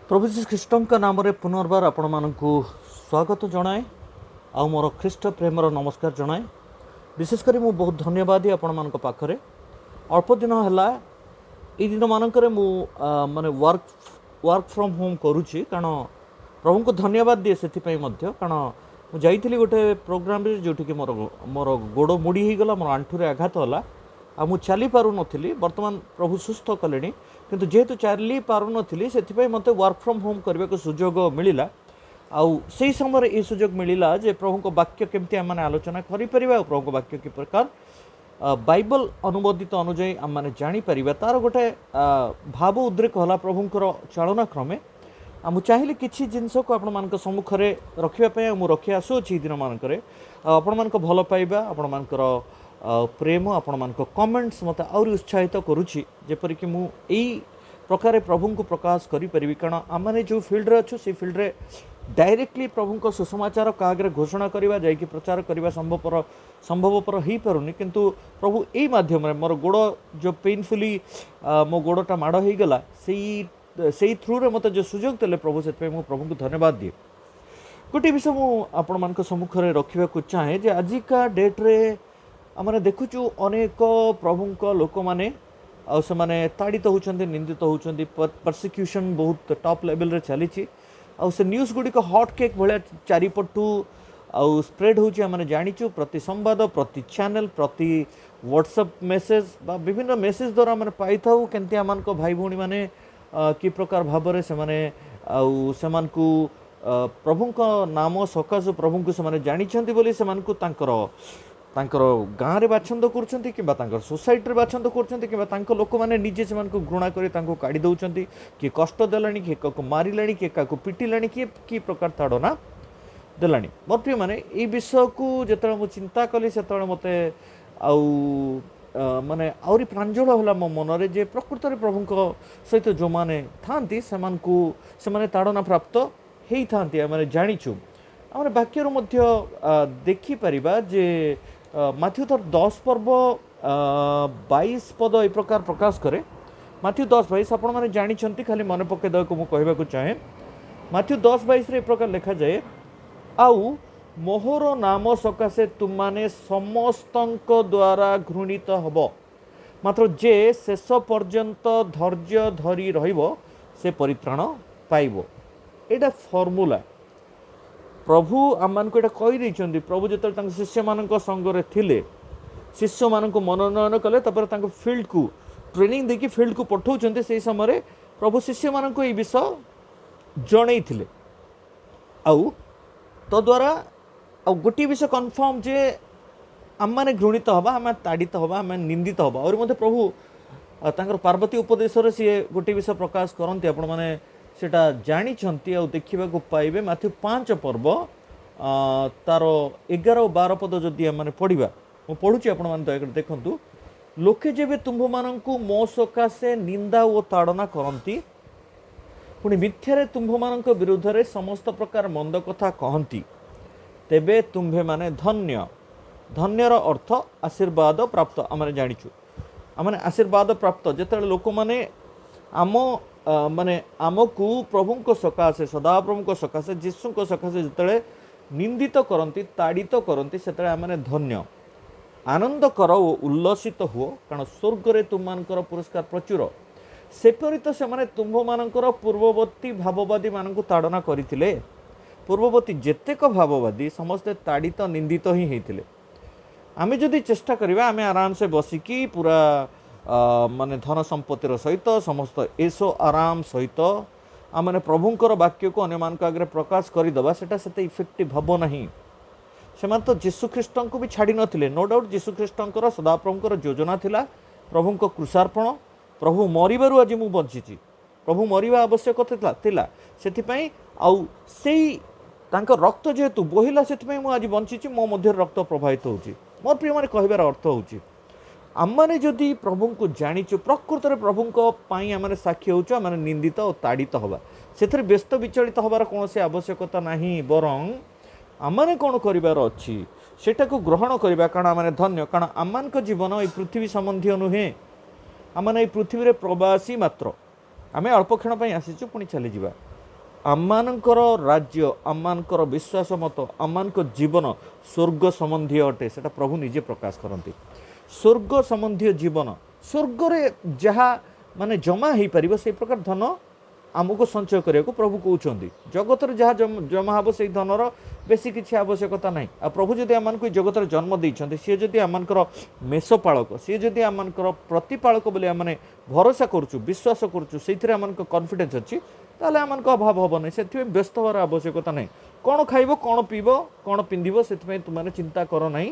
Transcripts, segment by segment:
प्रभु श्री ख्रीष्ट नाम रे पुनर्बार आपण मानकु स्वागत जनाए आ मोर ख्रीष्ट प्रेमर नमस्कार जनाए। विशेषकर मु बहुत धन्यवादी आपण मान पाखरे अल्प दिन है ये दिन मानक माने वर्क फ्रॉम होम करुच्ची कारण प्रभु को धन्यवाद दिए से कारण मुझे गोटे प्रोग्राम जो मोर मोर गोड़ मुड़ी हो गला, मोर आंठुरे आघात होला आ मु चली पारु नथिली। वर्तमान प्रभु सुस्थ कले किंतु जेहेतु चली पारु नथिली से मते वर्क फ्रॉम होम करने को सुजोग मिला। आउ से समय ये सुजोग मिला जे प्रभु को वाक्य केमती आम आलोचना करें, प्रभु को वाक्य कि प्रकार बाइबल अनुमोदित अनुजाई आम मैंने जापर तार गोटे भाव उद्रेक होला प्रभुंर चालना क्रमे। मुझे चाहिए किसी जिनस को आपण मान सम्मुखें रखापी मुझे रखी आसुच्छी दिन मानक आपण मान भल पाइबा आपण मानकर प्रेम आपण मान कमेंट्स मत आउरी उत्साहित करुच्ची जेपरिक मुई प्रकार प्रभु को प्रकाश करें। कारण आम मैंने जो फिल्ड अच्छु से फिल्ड रे डायरेक्टली प्रभु को सुसमाचार क्या घोषणा करवा जाकि प्रचार करने संभवपर हो पारुनि, किंतु प्रभु यही माध्यम मोर गोड़ जो पेनफुली मो गोड़टा माड़ हो गला से थ्रू रे मत जो सुजोग देले प्रभु से प्रभु को धन्यवाद दिए। गोटे विषय मुझे सम्मुखें रखा चाहे जे आजिका डेट्रे आम देखुचु अनेक प्रभु लोक मैंने से माने ताड़ित होती निंदित होती परसिक्यूशन बहुत टॉप लेवल रे चली से न्यूज़ गुड़िक हॉट केक भाया चारिपटू आउ स्प्रेड होची आम जानीचु। प्रति संवाद प्रति चैनल प्रति व्हाट्सएप मेसेज बा विभिन्न मेसेज द्वारा आम पाई था केमती आम भाई भौणी मैंने कि प्रकार भाव से प्रभु नाम सकाशु प्रभु को से जानी बोली से गाँव में बाछंद कर सोसाइटी बाछंद कर लोक मैंने निजे से घृणा कर काढ़ी दौरान किए कष्ट देला किए क्या मारे किए क्या पिटिला किए कि प्रकार ताड़ना देला। मोर प्रिय मैंने ये विषय को जो मुझे चिंता कली से मत माने आउरी प्रांजल होला मो मनरे जे प्रकृत रे प्रभु सहित जो माने थांती से ताड़ना प्राप्त हेई थांती माने जानिचु। आम वाक्य देखि परिबा जे माथ्यू 10 पर्व 22 पद ए प्रकार प्रकाश करे। माथ्यू 10:22 आपण माने जानिछंती, खाली मन पके दको मु कहबा चाहे। माथ्यू 10:22 रे ए प्रकार लिखा जाए, आउ मोहर नाम सकाशे तुमने समस्तंक द्वारा घृणित हब, मात्र जे शेष पर्यंत धैर्य धरी रहिबो से परित्राण पाइबो। एटा फॉर्मूला प्रभु आम मान को कही देइछंती। प्रभु जो शिष्य मान संगे थिले, शिष्य मान मनोनयन कले फील्ड को ट्रेनिंग देकी फील्ड को पठाउछंती। से समय प्रभु शिष्य मान को विषय जणई थिले आउ तो द्वारा आ गोटे विषय कन्फर्म जे आम मैंने घृणित हवा, आम ताड़ित हवा, आम निंदित हवा। और मत प्रभु तांकर पार्वती उपदेश सी गोटे विषय प्रकाश करती आपण मैंने सेटा जानी देखा पाइबे। माथ्यू 5 पर्व तार 11 और 12 पद जदि आम पढ़ा मु पढ़ुची आपण मैंने दया देखु। लोके जेबे तुम्भ मानकु मो सकाशे निंदा और ताड़ना करती पुणी मिथ्यारे तुम्भ मानक विरुद्ध रे समस्त प्रकार मंद कथा कहती, तेबे तुम्भे माने धन्य। धन्यर अर्थ आशीर्वाद प्राप्त आम जानिचु। आम आशीर्वाद प्राप्त जिते लोक मैंने आम माने आमको प्रभु को सकाशे सदा प्रभु को सकाशे जीशु को सकाशे जिते निंदित करती ताड़ित करती से आम धन्य। आनंद कर ओ उल्लसित हुओ, कारण स्वर्ग रे तुम मानकर पुरस्कार प्रचुर। सेपरी तो से तुम्भ मानकर पूर्ववर्ती भाववादी मानक ताड़ना करथिले। पूर्ववर्ती जेतेक भाववादी समस्ते ताड़ित निंदित ही होते। आम जदि चेष्टा करवा आम आराम से बसिकी पूरा माने धन संपत्तिर सहित समस्त ऐसो आराम सहित आम प्रभुंकर वाक्य को अन्य आगे प्रकाश करदे से इफेक्टिव हम ना। से तो जीशुख्रीष्ट को भी छाड़ी नथिले, नो डाउट जीशुख्रीष्टर सदाप्रभुंकर योजना थिला प्रभु को कृषार्पण। प्रभु मरिबारु आज मु बंची, प्रभु मरिबा आवश्यक थिला सेथिपई आउ सेई तांकर रक्त जेहेतु बोहिला सेथिपई मु आज बंची, मो मध्य रक्त प्रवाहित होउची। मोर प्रिय माने कहबार अर्थ होउची आम मैंने जदि प्रभु को जानीचु प्रकृत में प्रभु आम साक्षी होचु आम निंदित और ताड़ित हवा से व्यस्त विचलित हबार कौन से आवश्यकता नहीं, बरं आम कौन करार अच्छी सेटा को ग्रहण करवा। कारण आम धन्य, कारण आम जीवन ये पृथ्वी संबंधी नुहे। आम ये पृथ्वी प्रवासी मात्र, आम अल्प क्षण आसीचु पुणी चली जावा। आममानଙ୍କର राज्य आममानଙ୍କର विश्वास मत आममानଙ୍କ जीवन स्वर्ग संबंधी अटे सेटा प्रभु निजे प्रकाश करती स्वर्ग संबंधी जीवन स्वर्ग रे जहाँ माने जमा हो पार से प्रकार धन आमको संचय करने को प्रभु कहते जगत जहाँ जमा हम से धनर बेसी किसी आवश्यकता ना आ प्रभु जदि आम जगत जन्म देते सी जदि आम मेषपाड़क सी जदि आम प्रतिपाड़क बोली आम भरोसा करुचु विश्वास करुचु से आम कॉन्फिडेंस अच्छी ताले आम अभाव हम ना से व्यस्त हर आवश्यकता ना कौन खाइब कौन पीब कौन पिंधिब से तुमने चिंता कर ना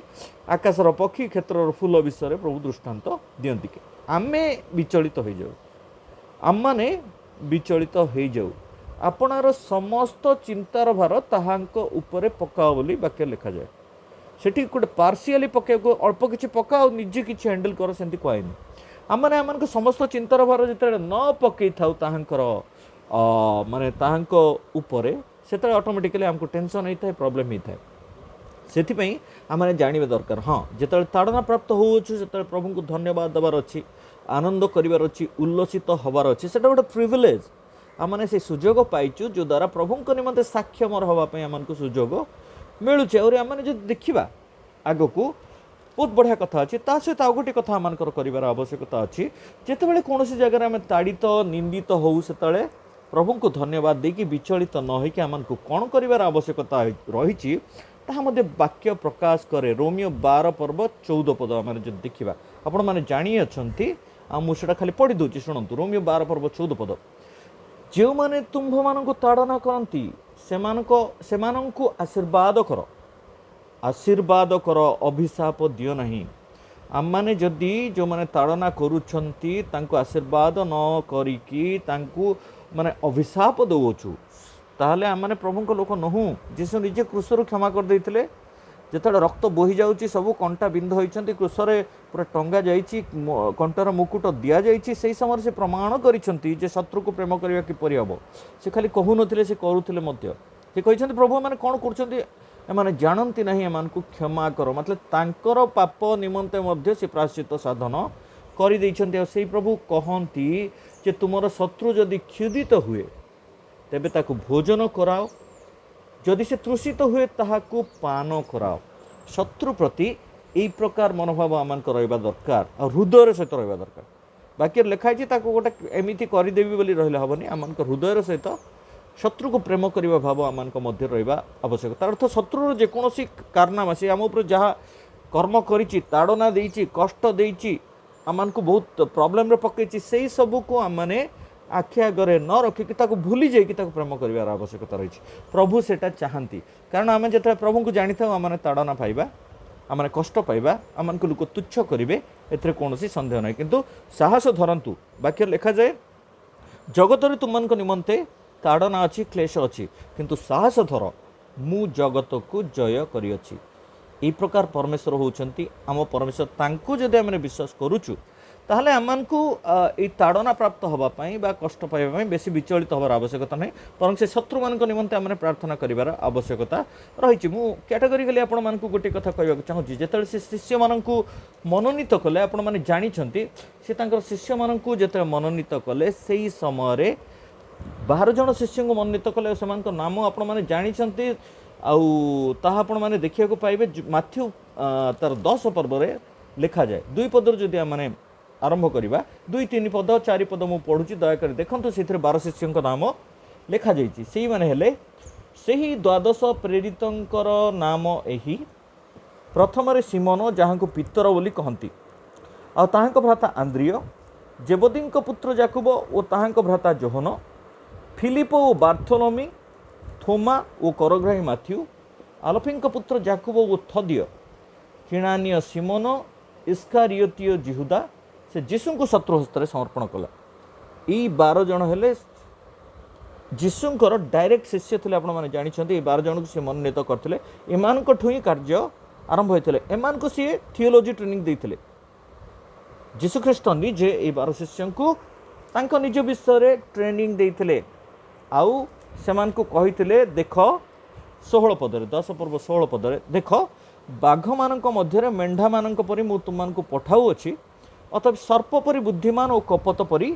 आकाशर पक्षी क्षेत्र फूल विषय प्रभु दृष्टांत दियंती कि आमे विचलित हो जाऊ आम मैंने विचलित हो जाऊ आपणार समस्त चिंतार भार ताहांक उपरे पकाओ बोली वाक्य लिखा जाए सेठी गोटे पार्शियली पकाइको अल्प किसी पकाओ निजे किसी हैंडल कर सेमती कहनी आम मैंने आम समस्त चिंतार भार जो न पकई था ताहांकर माने ताहांक उपरे से ऑटोमेटिकली आमको टेंशन होता है प्रॉब्लम होता है से आम जानवा दरकार हाँ जिते ताड़ना प्राप्त होछु प्रभु को धन्यवाद देवार अच्छी आनंद करार अच्छी उल्लसित हबार अच्छी से गोटे प्रिविलेज आमने से सुजोग पाइचु जो द्वारा प्रभु निमंते साक्षमर हाँपाई आमको सुजोग मिलूचे और आम जो देखा आग को बहुत बढ़िया कथा अच्छी ता सहित आउ गोटे कथा आम कर आवश्यकता अच्छी जिते कौन जगह आम ताड़ित निंदित हो से प्रभु को धन्यवाद देकी विचलित न होकि आमको कौन कर आवश्यकता रही वाक्य प्रकाश करे रोमियो 12 पर्व 14 पद आम जो देखा आपण मैंने जानी अच्छा मुझे खाली पढ़ी दूसरी शुणु रोमियो 12 पर्व 14 पद जो माने तुम्भ मान ताड़ना करती सेमानंकु आशीर्वाद कर अभिशाप दियो नहीं आम मैंने जदि जो माने ताड़ना करुछंती तांको आशीर्वाद न करिकी तांको माने अभिशाप दौचु ताहले आम मैंने प्रभु लोक नहूँ जीशु निजे क्रूसर क्षमा कर देते जिते रक्त बोही जाऊँगी सब कंटा बिंध होती क्रूसरे पूरा टंगा जाइए कंटार मुकुट दि जाइए से समय से प्रमाण कर शत्रु को प्रेम करवा किपर हम से खाली कहून से करुले से कहते प्रभु मैंने कौन कर जानती ना एम क्षमा कर मतलब तांकर पाप निमंते मध्य से प्रायश्चित साधन कर प्रभु कहती जे तुमर शत्रु जदि क्षुदित हुए तेबे ताकू भोजन कराओ जदि से तृषित हुए ताहाकू पान कराओ शत्रु प्रति यही प्रकार मनोभाव आम रहा दरकार आ हृदय सहित रहा दरकार बाकी लिखाई गोटे एमती करदेवी बोली रहा हेनी आम हृदय सहित शत्रु को प्रेम करने भाव आम मध्य रहा आवश्यक तार अर्थ शत्रु जेकोसी कारनामा से आम उपर जहाँ कर्म करी ताड़ना देती कष्ट देती आम को बहुत प्रोब्लेम पकई से सबू को आम मैंने आखि आगे न रखिकी भूली जाइए प्रेम कर आवश्यकता रही प्रभु सेटा चाहती कारण आम जो प्रभु को जानी था आम ताड़ना पाइबा आम कष्ट पाइबा आम लोक तुच्छ करेंगे एथरे कौन सन्देह ना किंतु साहस धरतु वाक्य लिखा जाए जगत तुम निमंते ताड़ना अच्छी क्लेश अच्छी किंतु साहस धर मु जगत को जय करिअछि यही प्रकार परमेश्वर होउछंती आम परमेश्वर तांको जदि आम विश्वास करुचु ताहले आमको ये ताड़ना प्राप्त होगापाई कष्ट पाइबा बेसी विचलित हबार आवश्यकता नहीं बरं से शत्रु मान निमंते आम प्रार्थना करार आवश्यकता रही मु कैटेगोरिकली आपण मानकु गोटे कथा कहवाक चाहूँगी जिते से शिष्य मानकु मनोनीत कले आपण माने जानिछंती से तांकर शिष्य मानकु जिते मनोनीत कले सेही समय 12 जन शिष्य को मनोनीत कले से नाम आपण माने जानिछंती आउ आपण माने देखिया पाइबे माथ्यू तार 10 पर्व लिखा जाए 2 पदर जदि आम आरंभ करवा 2-3 पद 4 पद मु पढ़ुची दयाकर देखो से 12 शिष्यों नाम लिखा जाइए से मैंने हेले सही 12 प्रेरितंकर नाम यही प्रथम सिमोन जहाँ को पितर बोली कहती आहाँ भ्राता आंद्रिय जेबदी पुत्र जाकुब और ताहां भ्राता जोहन फिलिप और बार्थोलोमी थोमा और करग्राही माथ्यू आलफी पुत्र जाकुब और थदिय किणानीय सिमोन इस्कारियोतीय जिहुदा से जीशु को शत्रु हस्त समर्पण कला। यही 12 जन हेले जीशुंकर डायरेक्ट शिष्य थे आप जानते 12 जन को सी मनोनीत करते एमान ही कार्य आरंभ होते एमान को सी थियोलॉजी ट्रेनिंग देते जीशुख्रीष्ट निजे ये 12 शिष्य को निज विषय ट्रेनिंग देते आउ से कही देख 16 पदरे 10 पर्व 16 पदरे देख बाघ मान मध्य मेढ़ा मान परी मु तुमको पठाऊ अच्छी अतः सर्प परी बुद्धिमान और कपट परी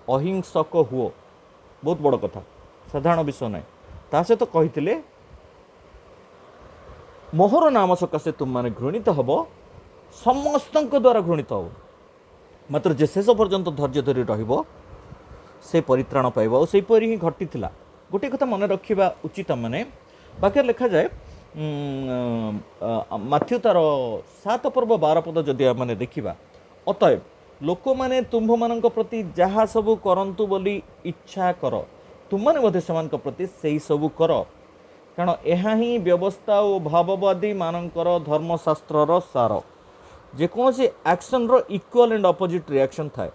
अहिंसक हुओ बहुत बड़ कथा साधारण विषय ना ତା ସହିତ କହିଥିଲେ ମୋହର ନାମ ସକାଶେ ତୁମମାନେ ଘୃଣିତ ହେବ, ସମସ୍ତଙ୍କ ଦ୍ୱାରା ଘୃଣିତ ହେବ, ମାତ୍ର ଯେ ଶେଷ ପର୍ଯ୍ୟନ୍ତ ଧୈର୍ଯ୍ୟ ଧରି ରହିବ ସେ ପରିତ୍ରାଣ ପାଇବ। ଆଉ ସେହିପରି ହିଁ ଘଟିଥିଲା। ଗୋଟିଏ କଥା ମନେ ରଖିବା ଉଚିତ, ମାନେ ବାକ୍ୟରେ ଲେଖାଯାଏ ମାଥ୍ୟୁ ତାର 7 ପର୍ବ 12 ପଦ ଯଦି ଆମେ ଦେଖିବା, ଅତଏବ ଲୋକମାନେ ତୁମ୍ଭମାନଙ୍କ ପ୍ରତି ଯାହା ସବୁ କରନ୍ତୁ ବୋଲି ଇଚ୍ଛା କର, ତୁମମାନେ ମଧ୍ୟ ସେମାନଙ୍କ ପ୍ରତି ସେହି ସବୁ କର, କାରଣ ଏହା ହିଁ ବ୍ୟବସ୍ଥା ଓ ଭାବବାଦୀ ମାନଙ୍କର ଧର୍ମଶାସ୍ତ୍ରର ସାର। ଯେକୌଣସି ଆକ୍ସନ୍ର ଇକ୍ୱାଲ୍ ଆଣ୍ଡ ଅପୋଜିଟ୍ ରିଆକ୍ସନ୍ ଥାଏ,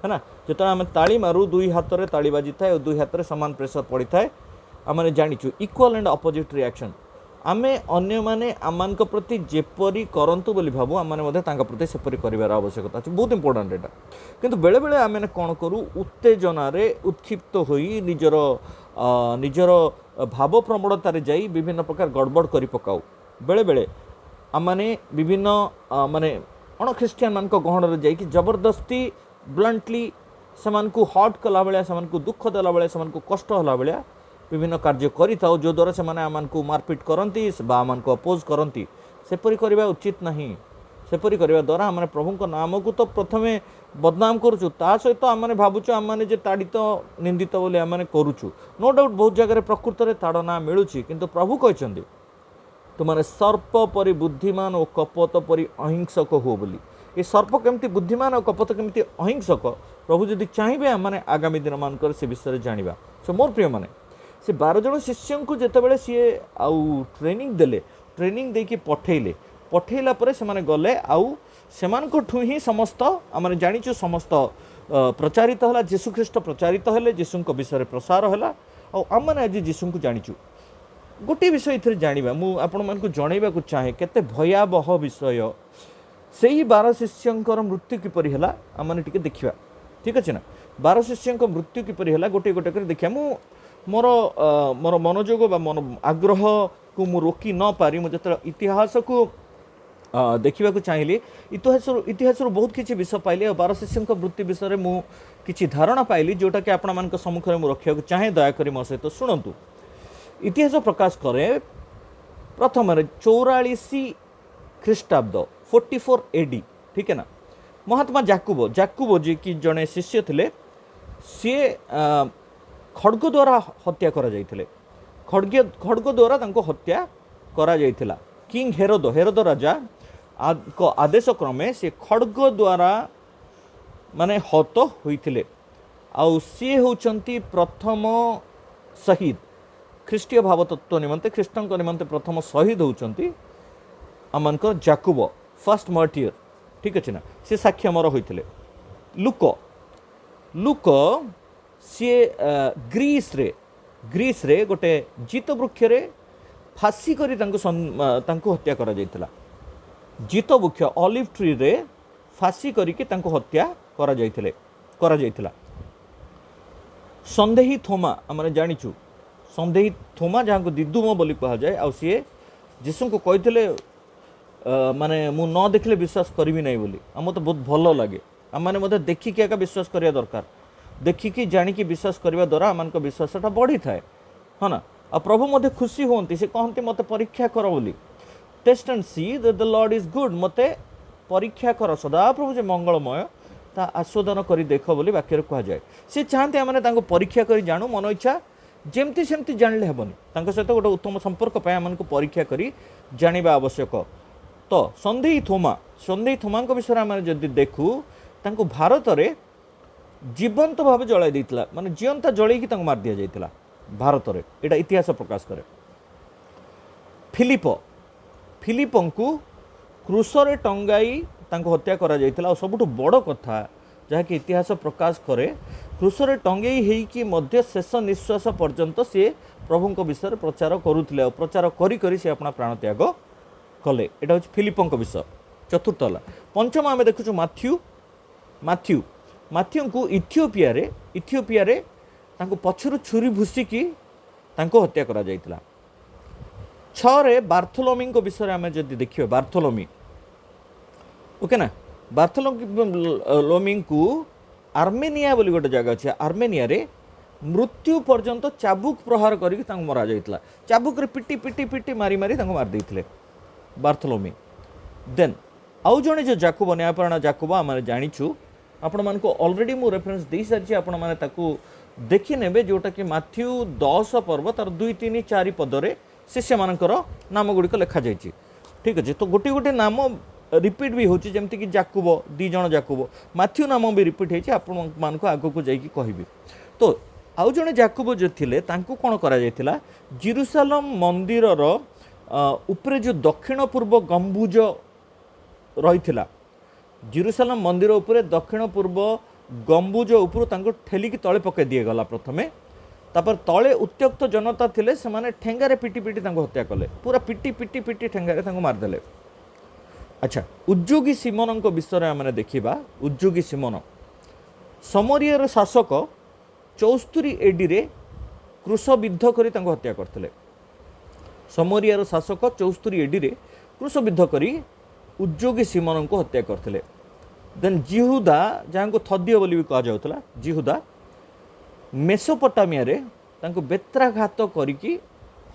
है ना। ଯେତେବେଳେ ଆମେ ତାଳି ମାରୁ ଦୁଇ ହାତରେ ତାଳି ବାଜିଥାଏ ଓ ଦୁଇ ହାତରେ ସମାନ ପ୍ରେସର ପଡ଼ିଥାଏ। ଆମେ ଜାଣିଛୁ ଇକ୍ୱାଲ୍ ଆଣ୍ଡ ଅପୋଜିଟ୍ ରିଆକ୍ସନ୍। ଆମେ ଅନ୍ୟମାନେ ଆମମାନଙ୍କ ପ୍ରତି ଯେପରି କରନ୍ତୁ ବୋଲି ଭାବୁ, ଆମମାନେ ମଧ୍ୟ ତାଙ୍କ ପ୍ରତି ସେପରି କରିବାର ଆବଶ୍ୟକତା ଅଛି। ବହୁତ ଇମ୍ପୋର୍ଟାଣ୍ଟ ଏଇଟା। କିନ୍ତୁ ବେଳେବେଳେ ଆମେ କ'ଣ କରୁ, ଉତ୍ତେଜନାରେ ଉତ୍କ୍ଷିପ୍ତ ହୋଇ ନିଜର ଭାବ ପ୍ରବଣତାରେ ଯାଇ ବିଭିନ୍ନ ପ୍ରକାର ଗଡ଼ବଡ଼ କରି ପକାଉ। ବେଳେବେଳେ ଆମମାନେ ବିଭିନ୍ନ ମାନେ ଅଣଖ୍ରୀଷ୍ଟିଆନମାନଙ୍କ ଗହଣରେ ଯାଇକି ଜବରଦସ୍ତି ବ୍ଲଣ୍ଟଲି ସେମାନଙ୍କୁ ହଟ୍ କଲା ଭଳିଆ, ସେମାନଙ୍କୁ ଦୁଃଖ ଦେଲା ଭଳିଆ, ସେମାନଙ୍କୁ କଷ୍ଟ ହେଲା ଭଳିଆ ବିଭିନ୍ନ କାର୍ଯ୍ୟ କରିଥାଉ, ଯଦ୍ୱାରା ସେମାନେ ଆମମାନଙ୍କୁ ମାରପିଟ୍ କରନ୍ତି ବା ଆମମାନଙ୍କୁ ଅପୋଜ୍ କରନ୍ତି। ସେପରି କରିବା ଉଚିତ ନାହିଁ। ସେପରି କରିବା ଦ୍ୱାରା ଆମେ ପ୍ରଭୁଙ୍କ ନାମକୁ ତ ପ୍ରଥମେ ବଦନାମ କରୁଛୁ, ତା ସହିତ ଆମେ ଭାବୁଛୁ ଆମେ ଯେ ତାଡ଼ିତ ନିନ୍ଦିତ ବୋଲି ଆମେ କରୁଛୁ। ନୋ ଡାଉଟ୍ ବହୁତ ଜାଗାରେ ପ୍ରକୃତରେ ତାଡ଼ନା ମିଳୁଛି, କିନ୍ତୁ ପ୍ରଭୁ କହିଛନ୍ତି ତୁମମାନେ ସର୍ପ ପରି ବୁଦ୍ଧିମାନ ଓ କପଟ ପରି ଅହିଂସକ ହୁଅ ବୋଲି। ଏ ସର୍ପ କେମିତି ବୁଦ୍ଧିମାନ ଓ କପଟ କେମିତି ଅହିଂସକ, ପ୍ରଭୁ ଯଦି ଚାହିଁବେ ଆମେ ଆଗାମୀ ଦିନମାନଙ୍କରେ ସେ ବିଷୟରେ ଜାଣିବା। ସୋ ମୋର ପ୍ରିୟମାନେ, ସେ 12 ଜଣ ଶିଷ୍ୟଙ୍କୁ ଯେତେବେଳେ ସିଏ ଆଉ ଟ୍ରେନିଂ ଦେଲେ, ଟ୍ରେନିଂ ଦେଇକି ପଠେଇଲା ପରେ ସେମାନେ ଗଲେ, ଆଉ ସେମାନଙ୍କଠୁ ହିଁ ସମସ୍ତ ଆମେ ଜାଣିଛୁ ସମସ୍ତ ପ୍ରଚାରିତ ହେଲା। ଯୀଶୁଖ୍ରୀଷ୍ଟ ପ୍ରଚାରିତ ହେଲେ, ଯୀଶୁଙ୍କ ବିଷୟରେ ପ୍ରସାର ହେଲା, ଆଉ ଆମମାନେ ଆଜି ଯୀଶୁଙ୍କୁ ଜାଣିଛୁ। ଗୋଟିଏ ବିଷୟ ଏଥିରେ ଜାଣିବା, ମୁଁ ଆପଣମାନଙ୍କୁ ଜଣାଇବାକୁ ଚାହେଁ କେତେ ଭୟାବହ ବିଷୟ। ସେହି 12 ଶିଷ୍ୟଙ୍କର ମୃତ୍ୟୁ କିପରି ହେଲା ଆମେ ଟିକେ ଦେଖିବା, ଠିକ୍ ଅଛି ନା। 12 ଶିଷ୍ୟଙ୍କ ମୃତ୍ୟୁ କିପରି ହେଲା ଗୋଟିଏ ଗୋଟିଏ କରି ଦେଖିବା। ମୁଁ ମୋର ମନୋଯୋଗ ବା ମନ ଆଗ୍ରହକୁ ମୁଁ ରୋକି ନ ପାରି ମୁଁ ଯେତେବେଳେ ଇତିହାସକୁ ଦେଖିବାକୁ ଚାହିଁଲି, ଇତିହାସରୁ ବହୁତ କିଛି ବିଷୟ ପାଇଲି, ଆଉ 12 ଶିଷ୍ୟଙ୍କ ମୃତ୍ୟୁ ବିଷୟରେ ମୁଁ କିଛି ଧାରଣା ପାଇଲି, ଯେଉଁଟାକି ଆପଣମାନଙ୍କ ସମ୍ମୁଖରେ ମୁଁ ରଖିବାକୁ ଚାହେଁ। ଦୟାକରି ମୋ ସହିତ ଶୁଣନ୍ତୁ। ଇତିହାସ ପ୍ରକାଶ କରେ ପ୍ରଥମରେ 44 ଖ୍ରୀଷ୍ଟାବ୍ଦ 44 AD, ठीक है ना। महात्मा जाकुबो जी की जड़े शिष्य थे, सी खड्ग द्वारा हत्या करा जाइथिले। खड्ग द्वारा तांको हत्या करा जाइथिला। किंग हेरोद राजा को आदेश क्रमे से खड्ग द्वारा माने हत होइथिले। आउ सी होउचंती प्रथम शहीद ख्रीष्टीय भावतत्व निमंते, ख्रीष्टंक निमंते प्रथम शहीद होउचंती आमनकर जाकुबो, फर्स्ट मार्टियर, ठीक अच्छे ना। सी साक्षी मर होइथिले। लुक सी ग्रीस रे गोटे जीत वृक्ष रे फांसी करी तांको हत्या करा जाइथिला। जीत वृक्ष ऑलिव ट्री रे फांसी करिके तांको हत्या करा जाइथिला। संदेही थोमा आमने जानिचु, संदेही थोमा जहाँ को दिदुम बोली कहा जाए, आ सी जीसु को कहते माने मु न देखले विश्वास करी नहीं बोली। आम तो बहुत भल लगे। आम मैंने मतलब देखिकी एका विश्वास करिया दरकार, देखिकी जानिकी विश्वास करने द्वारा आम विश्वासटा बढ़ी थाए, हाँ ना। आ प्रभु मते खुशी होती, से कहते मत परीक्षा कर बोली। Test and see that the Lord is good, मते परीक्षा कर सदा प्रभु जे मंगलमय ता आस्वादन करी देख बोली वाक्य कह जाए। सी चाहते आम परीक्षा कर जानू, मन इच्छा जमती सेमती जानले हेबनी, सहित गोटे उत्तम संपर्क आम परीक्षा करी जानिबा आवश्यक। तो संदेही थोमा विषय आम जदि देखू, तांको भारत में जीवंत भाव जलाई देइतिला, माने जीवंता जलैकी तांको मार दिया जाइतिला भारत में। एटा इतिहास प्रकाश करे। फिलिपंकु क्रूसरे टंगाई तांको हत्या करा जाइतिला। और सबुठु बड़ कथा जहाँकि इतिहास प्रकाश करे, क्रूसरे टंगई होइकी मध्य शेष निश्वास पर्यंत सी प्रभुंक विषय प्रचार करुथिले, और प्रचार करी करी से अपना प्राण त्याग कले। एटा हচ্ছে फिलिपंक विषय। चतुर्थ है पंचम आम देखु माथ्यू को इथियोपिया रे तांको पछरु छुरी भूसिकी तांको हत्या करा जाइतिला। 6 रे बार्थोलोमी को विषय आम जदि देखिए, बार्थोलोमी ओके ना। बार्थोलोमी को आर्मेनिया बोली गोटे जगह अच्छे, आर्मेनिया रे मृत्यु पर्यंत चाबुक प्रहार करके मरा जाइतला चाबुक रे पिटी पिटी पिटी मारी मारी मार देइथिले बार्थोलोमी देन आउ जणे जो जाकुब न्यायपरायण जाकुब आम जाचु आपण मान ऑलरेडी मु रेफरेंस दे सारी आपण मैंने ताकू देखि नेबे जोटा कि माथ्यू 10 पर्व तार 2 3 4 पदरे शिष्य मानकर नाम गुड़िक लिखा जाइए ठीक अच्छे तो गोटे गोटे नाम रिपीट भी होची जेमती कि जाकुब 2 जण जाकुब माथ्यू नाम भी रिपीट होती आपण मानक आगक जाइए कहबी तो आउ जणे जाकुब जो थिले तांकू कोन करा जायतिला जेरूशलेम मंदिर उपरे जो दक्षिण पूर्व गंबुज रही जेरूशलेम मंदिर उपरे दक्षिण पूर्व गंबुज उपरू तांको ठेलिकी तले पकई दिगला प्रथमे तापर तले उत्त्यक्त जनता थिले से माने ठेंगारे पिटी पिटी तांको हत्या कले पूरा पिटी पिटी पिटी ठेंगारे तांको मारदेले। अच्छा उद्योगी सिमोन विषय आम देखा उद्योगी सिमोन समरियार शासक 74 AD रे क्रुशबिद्ध करी तांको हत्या करथिले समरियार शासक 74 AD रे क्रुशबिद्ध करी उद्योगी सिमोन को हत्या करथिले। देन जिहुदा जहाँ को थदिय बोली भी कहा जाउतला जिहुदा मेसोपोटामिया रे तांको बेत्राघात करिकी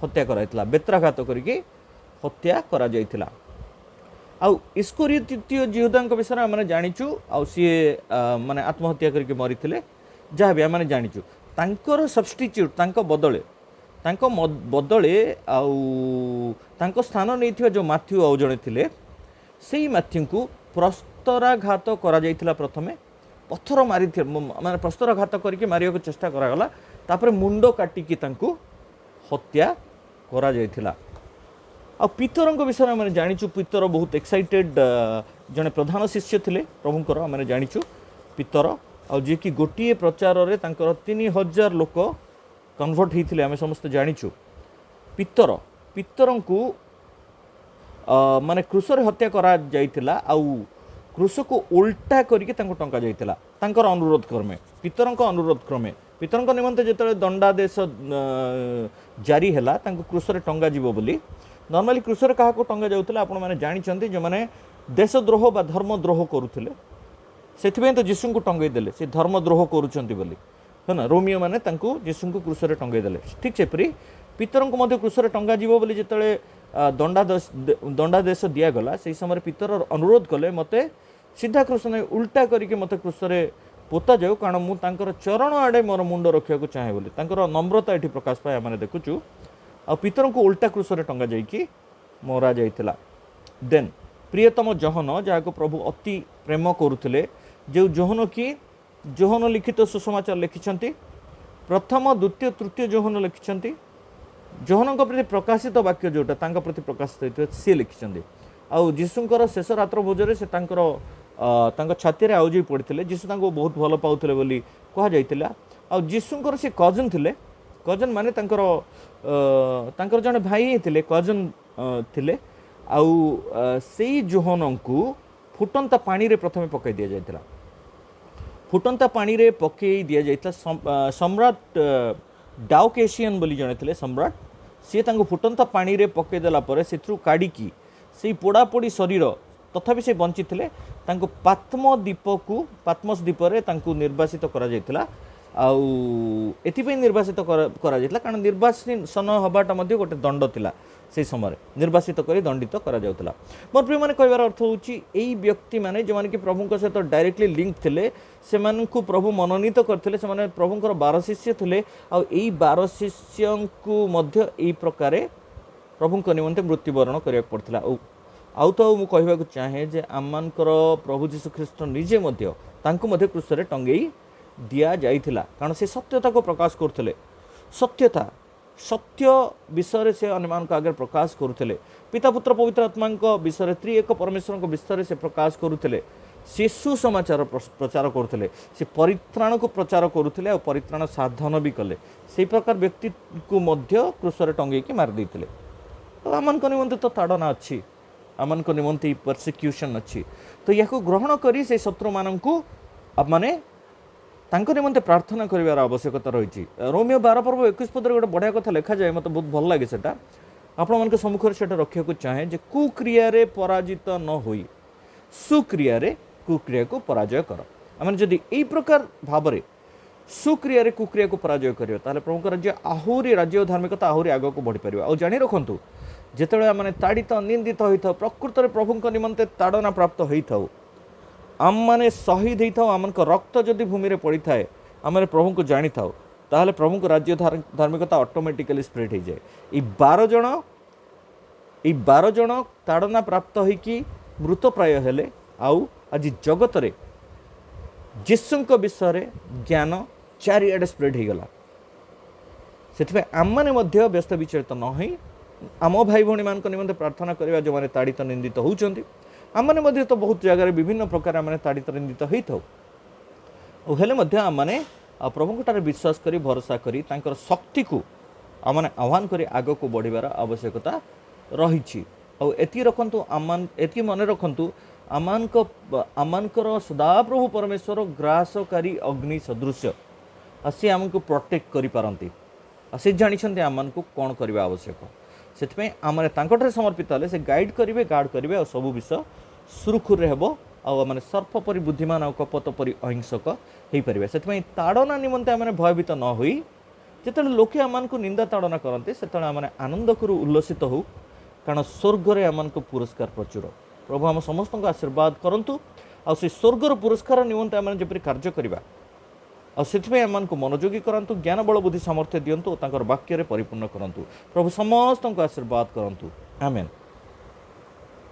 हत्या कराइतला बेत्राघात करिकी हत्या करा जाइतला। आउ इस्करियोतीय जिहुदा विषय आम जाचु आउ सी माने आत्महत्या करके मरीथिले जहाँ भी आम जाचु तांकर सब्स्टिट्यूट तांको बदले आउ तांको स्थान नहीं जो माथ्यू आउ जड़े थिले सेई माथ्यू को प्रस्तराघात करा जाइतला प्रथमे पत्थर मारी माने प्रस्तराघात करके मारिया को चेष्टा करागला तापर मुंड काटिकी तांको हत्या करा जाइतला। आ पितरंक विषय आम जाचु पितर बहुत एक्साइटेड जड़े प्रधान शिष्य थे प्रभुंकर आम जाचु पितर आ जी कि गोटे प्रचार रे तांकर 3000 लोक कन्वर्ट होते आम समस्त जाचु पितर पितरंकु माने क्रूसरे हत्या करा जाइतिला आउ क्रूस को उल्टा करके टंका जाइतिला तांकर अनुरोध क्रमे पितरंक अनुरोध क्रमे पितरंक निमंते जेतले दंडादेश जारी हैला तांको क्रूसरे टंगा जीवो बोली नॉर्मली क्रूसरे काहा को टंगा जाउतिला आपण माने जानि चंती जे माने देशद्रोह बा धर्मद्रोह करुथिले सेथिबे तो यीशु को टंगई देले से धर्मद्रोह करूचंती बोली है ना रोमियो माने तांको यीशु को क्रूसरे टंगई देले ठीक से परी पितरंक मध्य क्रूसरे टंगा जीवो बोली जेतले दंडादेश दिगला से समय पितर अनुरोध कले मते सीधा क्रूस नहीं उल्टा करके मते क्रूसरे पोता जाऊ कारण मु तांकर चरण आड़े मोर मुंड रखा को चाहे बोली तांकर नम्रता ये प्रकाश पाए आम देखुचु आ पितर को उल्टा क्रूसरे टंगा जाइकी मरा जाइतिला। देन प्रियतम जोहन जहाँ को प्रभु अति प्रेम करुले जो जोहन कि जोहन लिखित सुसमाचार लिखिं प्रथम द्वितीय तृतीय जोहन लिखिं जोहन प्रति प्रकाशित वाक्य जोटा तांका प्रति प्रकाशित होता सी लिखिं आउ जीशुंकर शेष रात्र भोजरे से छाती रे आउजी पड़ते जीशु तांको बहुत भल पाउथिले बोली कहा जाइतिला आउ जीशुंकर से कजन थिले कजन माने तांकर जने भाई थिले कजन थिले आउ सेई जोहन को फुटंता पानी रे प्रथमे पकई दिया जाइतिला फुटंता पानी रे पकई दिया जाइतिला सम्राट डाउकेशियन बोली जने थिले सम्राट सी तांको फुटंता पानी रे पकई देला परे सेथरु काढिकी से पोड़ापोड़ी शरीर तथापि से बंची थे पात्मस द्वीप रे तांको निर्वासित करा जाइतिला आउ एथिपई निर्वासित करा जाइतिला कारण निर्वासन हबाटा मध्ये गोटे दंड थिला से समय निर्वासित करी दंडित करा जाउतिला। मोर प्रिय माने कहबार अर्थ होची एई व्यक्ति माने जे माने कि प्रभुଙ୍କ सहित डायरेक्टली लिंक थिले से मानकु प्रभु मनोनीत करथिले से माने प्रभुଙ୍କର 12 शिष्य थिले आ एई 12 शिष्यंकु मध्ये एई प्रकारे प्रभुଙ୍କ निमंते मृत्युवरण करिया पड़थिला। आउ तो मु कहबा को चाहे जे आमनकर प्रभु जीशु ख्रीष्ट निजे मध्ये तांको मध्ये क्रूसरे टंगेई दिया जाइथिला कारण से सत्यता को प्रकाश करथिले सत्यता सत्य विषय से अन्यमान आगे प्रकाश करुले पिता पुत्र पवित्र आत्मा विषय त्रिएक परमेश्वर विषय से प्रकाश करुले से सुसमाचार प्रचार करुले से परित्राण को प्रचार करुले और परित्राण साधन भी कले से प्रकार व्यक्ति को मध्य क्रूसरे टंगेकी मारदे तो आमान निमंते तो ताड़ना अच्छी आमान निमंते परसिक्यूशन अच्छी तो या ग्रहण करी से शत्रु मानू माने तांको निमंते प्रार्थना करिवार आवश्यकता रही। रोमियो 12 पर्व 21 पद गोटे बढ़िया कथा लिखा जाए मत बहुत भल लगे सेटा आपण मन सम्मुख से रखा चाहे जे कुक्रिया रे पराजित न होई सुक्रिया रे कुक्रिया को पराजय कर आम जदि यही प्रकार भाव सुक्रिया कुक्रिया को पराजय करियो ताले प्रभु राज्य आहुरी राज्य और धार्मिकता आहुरी आग को बढ़ी पार आ जाणी रखु जिते आम ताड़ित निंदित होता प्रकृत में प्रभु निमंते ताड़ना प्राप्त होता आम मैंने शहीद होता आम रक्त जदि भूमि में पड़ी थाए आम प्रभु को जानी था ताहले प्रभु को राज्य धार्मिकता ऑटोमेटिकली स्प्रेड हो जाए। ये 12 जन ताड़ना प्राप्त होइकी मृत प्राय हेले आउ आज जगत रे जीशुंक विषय ज्ञान चारिआडे स्प्रेड हो गला। से आम मैंने व्यस्त विचलित न हो आम भाई भौणी मान निमंते प्रार्थना करवा जो मैंने ताड़ित निंदित होती आम मैंने तो बहुत जगह विभिन्न प्रकार आम ताड़ित निंदित होता हेले आम मैंने प्रभुठार विश्वास करी भरोसा करी तांकर शक्ति को आम आह्वान करी आग को बढ़िबार आवश्यकता रही। एति रखंतु एति मन रखंतु आमानकर सदाप्रभु परमेश्वर ग्रासकारी अग्नि सदृश सी आमको प्रोटेक्ट करि पारंती से जानी आम को कौन करने आवश्यक से आम समर्पित हेले से गाइड करेंगे गार्ड करेंगे और सब विषय सुरखुरे हेब आने सर्प परि बुद्धिमान और कपट परि अहिंसक हो पारे से ताड़ना निमंते आम भयभीत न हो जिते लोके आम को निंदा ताड़ना करते से आम आनंद करू उल्लसित हो कारण स्वर्गर आम को पुरस्कार प्रचुर प्रभु आम समस्त आशीर्वाद करंतु आ से स्वर्गर पुरस्कार निमंते आम जपरि कार्य करवा आम को मनोयोगी करंतु ज्ञान बल बुद्धि सामर्थ्य दिंतु और वाक्य परिपूर्ण करंतु प्रभु समस्त आशीर्वाद करंतु आमेन।